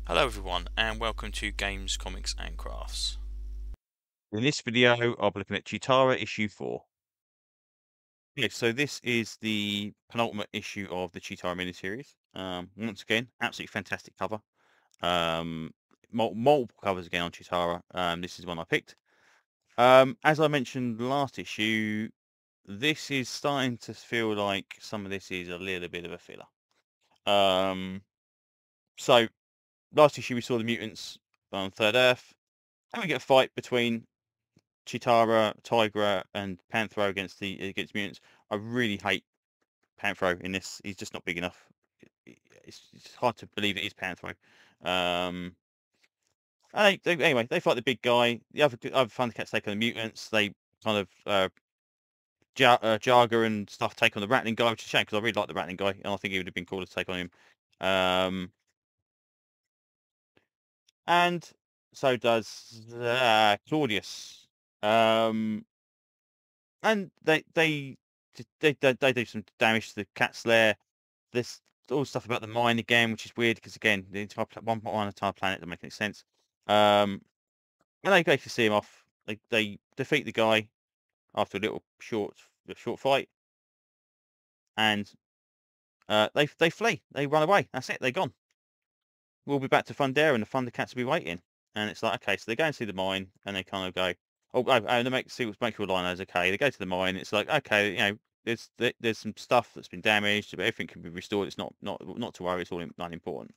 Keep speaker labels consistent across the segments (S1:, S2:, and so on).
S1: Hello everyone and welcome to Games, Comics and Crafts.
S2: In this video, I'll be looking at Cheetara issue 4. Okay, so this is the penultimate issue of the Cheetara miniseries. Once again, absolutely fantastic cover. Multiple covers again on Cheetara. This is one I picked. As I mentioned last issue, this is starting to feel like some of this is a little bit of a filler. So last issue we saw the mutants on Third Earth, and we get a fight between Cheetara, Tigra, and Panthro against mutants. I really hate Panthro in this. He's just not big enough. It's hard to believe it is Panthro. Um, anyway, they fight the big guy. The other Thundercats take on the mutants. They kind of Jarga and stuff take on the Rattling guy, which is a shame because I really like the Rattling guy, and I think he would have been cool to take on him. Um, and so does Claudius. Um, and they do some damage to the cat lair. There's all stuff about the mine again, which is weird because again, the entire one entire planet doesn't make any sense. And they basically see him off. They defeat the guy after a little short fight, and they flee. They run away. That's it. They're gone. We'll be back to Fundera, and the Thundercats will be waiting. And it's like, okay, so they go and see the mine, and they kind of go, and they make sure Lion okay. They go to the mine. It's like, okay, there's some stuff that's been damaged, but everything can be restored. It's not to worry. It's all unimportant.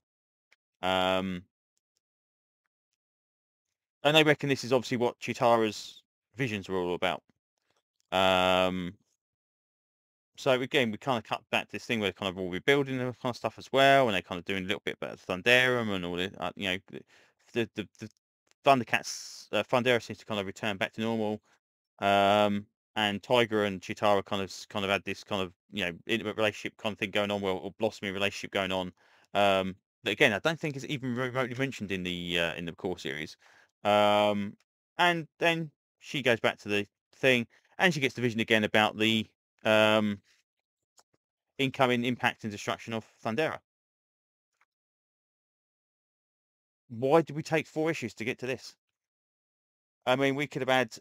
S2: Um, and they reckon this is obviously what Chitara's visions were all about. Um, so again, we kind of cut back to this thing where they're kind of all rebuilding and kind of stuff as well, and they're kind of doing a little bit about Thunderum and all this. The Thundercats, Thundera seems to kind of return back to normal. And Tiger and Chitara kind of had this kind of intimate relationship kind of thing going on, or blossoming relationship going on. But again, I don't think it's even remotely mentioned in the core series. Um, and then she goes back to the thing, and she gets the vision again about the um, incoming impact and destruction of Thundera. Why did we take 4 issues to get to this? I mean, we could have had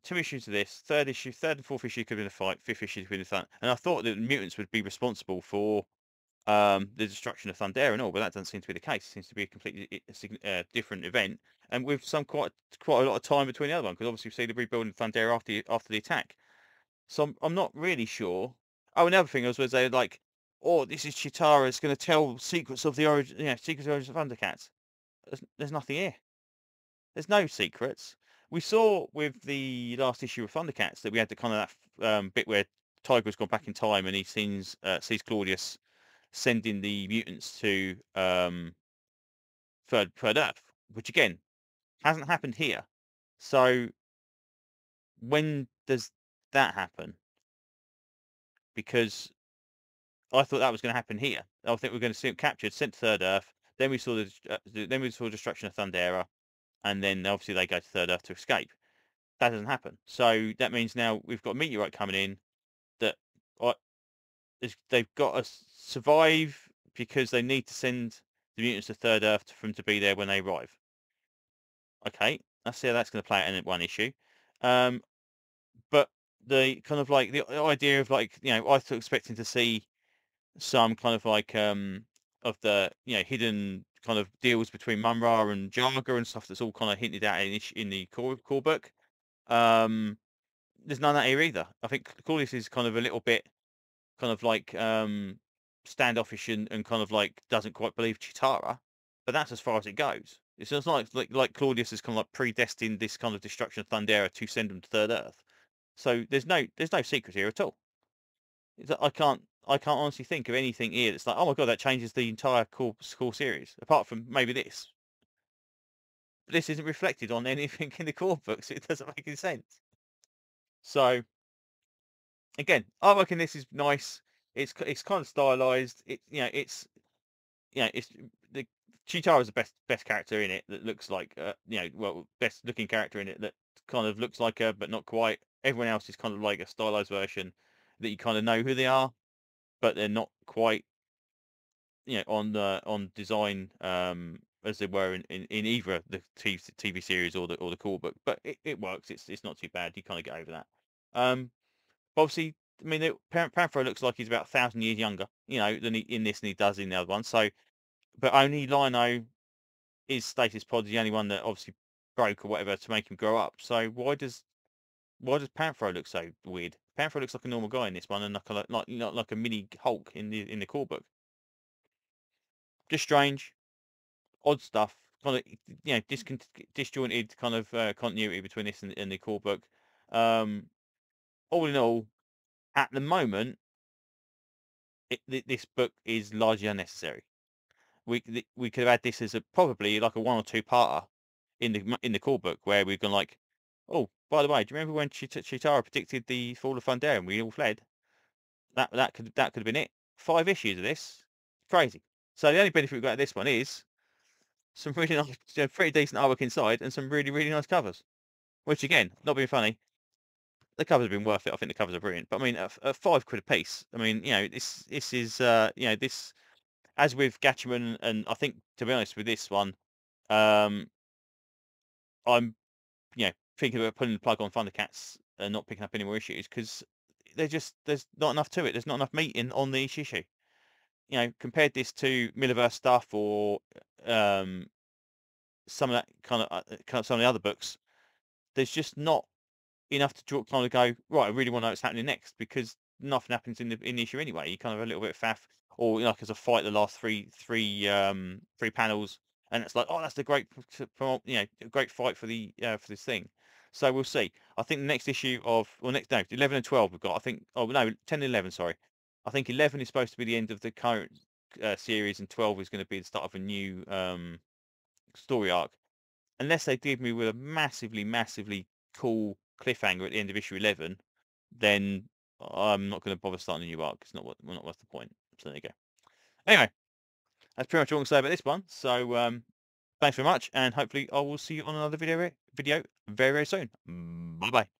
S2: 2 issues of this. Third and fourth issue could have been a fight. Fifth issue could have been a fight. And I thought that the mutants would be responsible for the destruction of Thundera and all, but that doesn't seem to be the case. It seems to be a completely different event, and with quite a lot of time between the other one, because obviously we see the rebuilding of Thundera after the attack. So I'm not really sure. Oh, another thing was they like, oh, this is Chitara. It's going to tell secrets of the origin, secrets of the origin of Thundercats. There's nothing here. There's no secrets. We saw with the last issue of Thundercats that we had the kind of that bit where Tiger's gone back in time and he sees Claudius sending the mutants to Third Earth, which again hasn't happened here. So when does that happen? Because I thought that was going to happen here. I think we're going to see it captured, sent to Third Earth. Then we saw then we saw destruction of Thundera, and then obviously they go to Third Earth to escape. That doesn't happen. So that means now we've got a meteorite coming in that uh, they've got to survive because they need to send the mutants to Third Earth for them to be there when they arrive. Okay, let's see how that's going to play out in one issue. Um, but the kind of like the idea of like I was expecting to see some kind of like of the hidden kind of deals between Mumra and Jarga and stuff that's all kind of hinted at in the core book. Um, there's none of that here either. I think Claudius is kind of a little bit kind of like standoffish and kind of like doesn't quite believe Chitara, but that's as far as it goes. It's not like Claudius is kind of like predestined this kind of destruction of Thundera to send them to Third Earth. So there's no secret here at all. I can't honestly think of anything here that's like, oh my god, that changes the entire core series. Apart from maybe this, but this isn't reflected on anything in the core books. So it doesn't make any sense. So again, I reckon this is nice. It's kind of stylized. It's the Cheetara is the best character in it that looks like best looking character in it that kind of looks like her but not quite. Everyone else is kind of like a stylized version that you kind of know who they are, but they're not quite on design as they were in either the TV series or the core book, but it works. It's not too bad. You kind of get over that. Obviously, I mean, Panthro looks like he's about 1,000 years younger, than in this than he does in the other one. So, but only Lino, his status pod, is the only one that obviously broke or whatever to make him grow up. So why does Panthro look so weird? Panthro looks like a normal guy in this one, and like a mini Hulk in the core book. Just strange, odd stuff. Kind of disjointed kind of continuity between this and the core book. All in all, at the moment, this book is largely unnecessary. We could have had this as probably like a 1 or 2 parter in the core book where we've gone like, oh, by the way, do you remember when Cheetara predicted the fall of Thundera and we all fled? That could have been it. 5 issues of this, crazy. So the only benefit we've got at this one is some really nice, pretty decent artwork inside and some really really nice covers. Which again, not being funny, the covers have been worth it. I think the covers are brilliant. But I mean, at £5 a piece, I mean, this is this, as with Gatchaman, and I think to be honest with this one, I'm thinking about putting the plug on Thundercats and not picking up any more issues because there's not enough to it. There's not enough meat on each issue. Compared this to Millerverse stuff or some of that kind of some of the other books, there's just not enough to kind of go, right, I really want to know what's happening next because nothing happens in the issue anyway. You kind of have a little bit of faff, or like as a fight the last three panels, and it's like, oh, that's the great great fight for this thing. So we'll see. I think the next issue of 11 and 12 we've got. I think 10 and 11, sorry. I think 11 is supposed to be the end of the current series, and 12 is going to be the start of a new story arc. Unless they give me with a massively cool cliffhanger at the end of issue 11, then I'm not going to bother starting a new arc. It's not worth the point. So there you go. Anyway, that's pretty much all I'm going to say about this one. So thanks very much, and hopefully I will see you on another video very, very soon. Bye bye.